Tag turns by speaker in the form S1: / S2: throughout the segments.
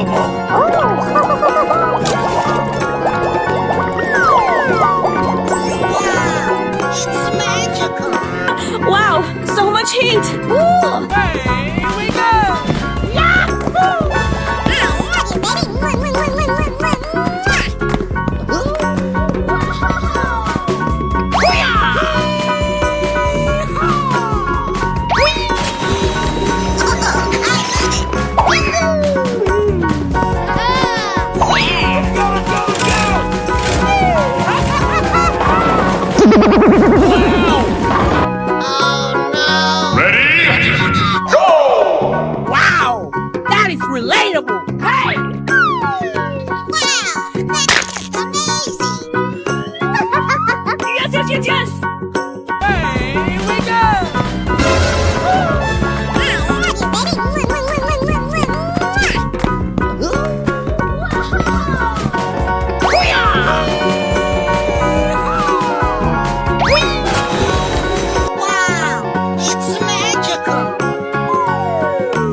S1: Unbelievable!
S2: It's magical.
S3: Wow, so much heat! Ooh.
S1: Hey, here we go!
S2: Wow, that is relatable. Hey! Wow, that's amazing.
S3: Yes, yes, yes, yes!
S1: Hey, here we go!
S2: Wow, it's magical.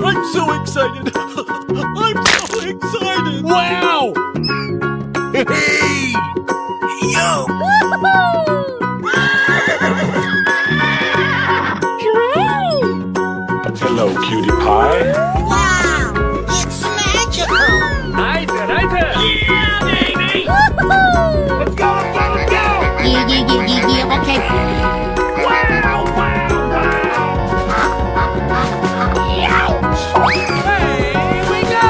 S1: I'm so excited! I'm so excited! Wow! Hey! Yo! Hello, cutie pie.
S2: Wow, it's magical.
S1: Eine! Yeah, baby! Let's go, let's go, let's go!
S2: Yeah, okay.
S1: Wow, wow, wow! Hey, here we go!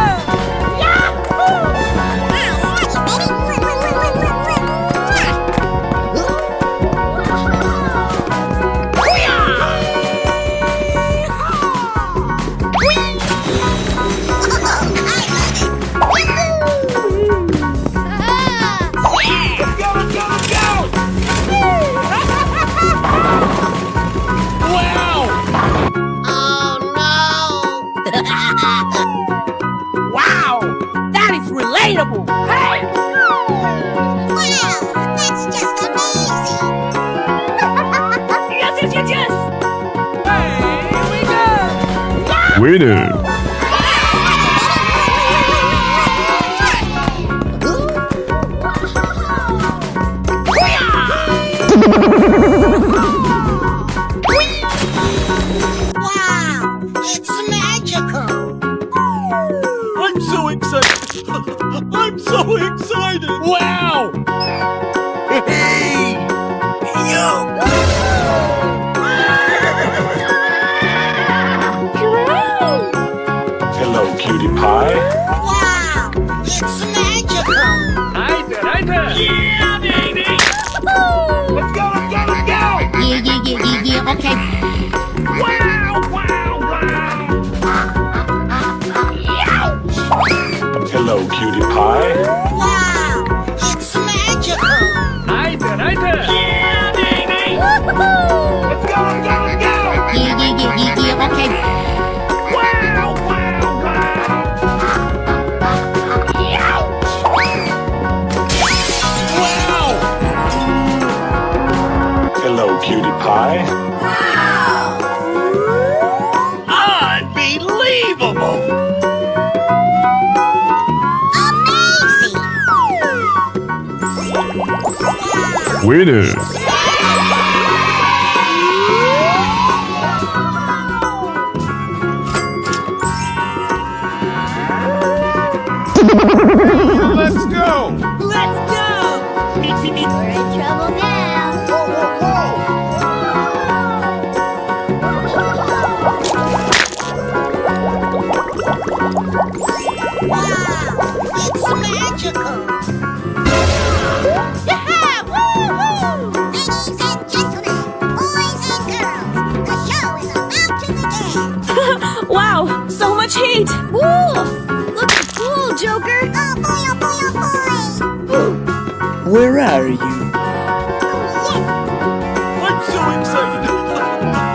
S1: Let's go, let's go, let's go! Wow!
S2: Oh no! Wow, that is relatable. Hey! Wow, that's just amazing.
S3: Yes, yes, yes, yes!
S1: Hey, here we go!
S4: Winner.
S2: Wow, it's magical.
S1: I'm so excited! I'm so excited! Wow! Hey! Yo! Hello, cutie pie.
S2: Wow, it's magical.
S1: Eine! Yeah, baby! Let's go, let's go, let's go!
S2: Yeah, okay.
S1: Wow, wow, wow! Hello, cutie pie.
S2: Wow, it's magical.
S1: Eine! Yeah, baby! Let's go, let's go, let's go!
S2: Yeah, okay.
S1: Wow, wow, wow! Hello, cutie pie. Unbelievable!
S2: Amazing.
S4: Winner.
S1: Let's go!
S3: Let's go!
S2: We're in trouble now. Wow, it's magical. Yeah, woo-hoo! Ladies and gentlemen, boys and girls, the show is about to begin.
S3: Wow, so much heat! Woo! Looking cool, Joker!
S2: Oh boy, oh boy, oh boy!
S5: Where are you?
S1: I'm so excited!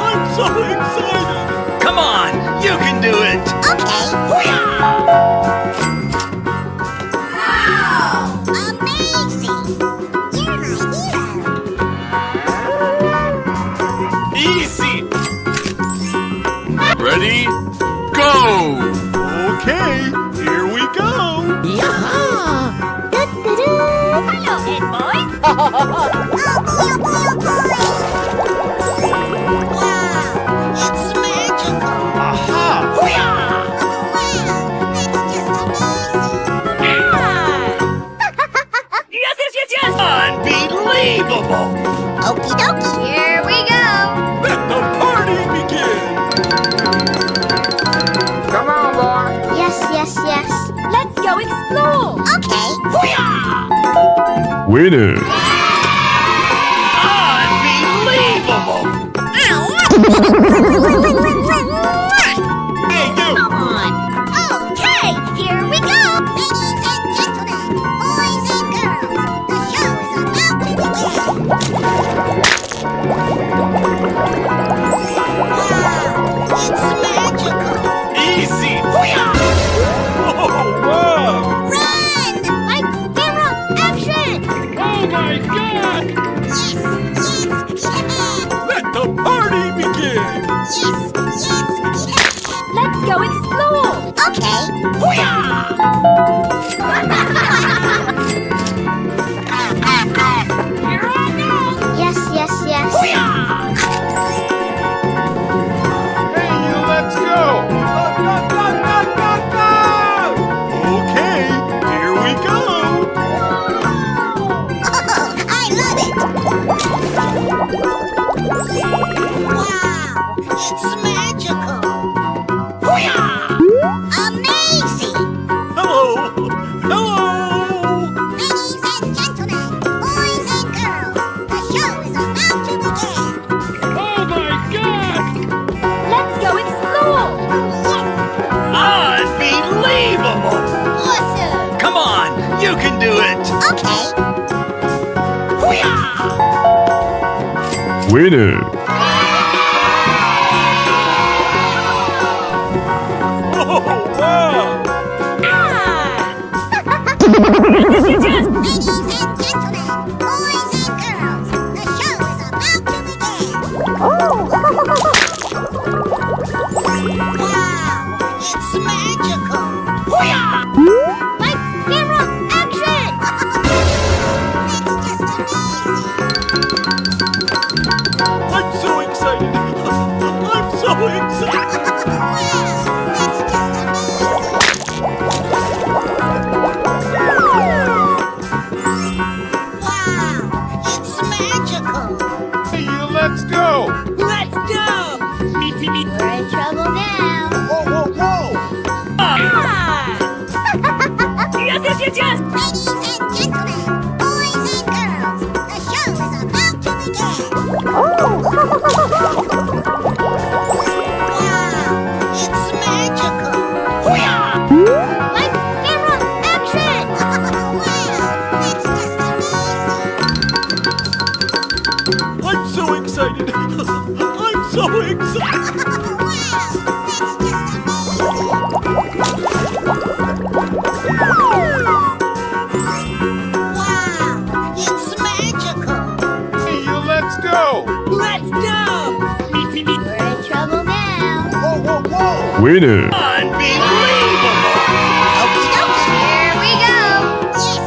S1: I'm so excited! Come on, you can do it!
S2: Okay. Wow! Amazing! You're my hero.
S1: Easy! Ready? Go! Okay, here we go!
S4: Winner.
S1: Unbelievable! Hey, you!
S2: Come on. Okay, here we go. Ladies and gentlemen, boys and girls, the show is about to begin. Wow, it's magical.
S1: Easy! Hoo-yah! Oh, wow!
S2: Run! Like hero action!
S1: Oh my God!
S2: Yes, yeah.
S1: Let the party begin!
S2: Yes, yes.
S3: Let's go explore!
S2: Okay.
S1: Hoo-yah! Here I go!
S2: Yes, yes, yes.
S1: Hoo-yah!
S6: Hey, you, let's go!
S1: Okay, here we go!
S2: Oh, I love it. Wow, it's magical. Amazing.
S1: Hello! Hello!
S2: Ladies and gentlemen, boys and girls, the show is about to begin.
S1: Oh my God!
S3: Let's go explore!
S1: Unbelievable!
S2: Awesome.
S1: Come on, you can do it!
S2: Okay.
S1: Hoo-yah!
S4: Winner.
S1: Oh, wow!
S2: Ladies and gentlemen, boys and girls, the show is about to begin. Wow, it's magical. Like hero action! It's just amazing.
S1: I'm so excited! I'm so excited!
S2: Wow, it's just amazing. Wow, it's magical.
S6: Hey, you, let's go!
S3: Let's go!
S2: We're in trouble now.
S6: Whoa, whoa, whoa!
S3: Yes, yes, yes, yes!
S2: Ladies and gentlemen, boys and girls, the show is about to begin. Wow, it's magical. Like hero action! Wow, it's just amazing.
S1: I'm so excited! I'm so excited!
S2: Wow, it's just amazing. Wow, it's magical.
S6: Hey, you, let's go!
S3: Let's go!
S2: We're in trouble now.
S6: Whoa, whoa, whoa!
S4: Winner.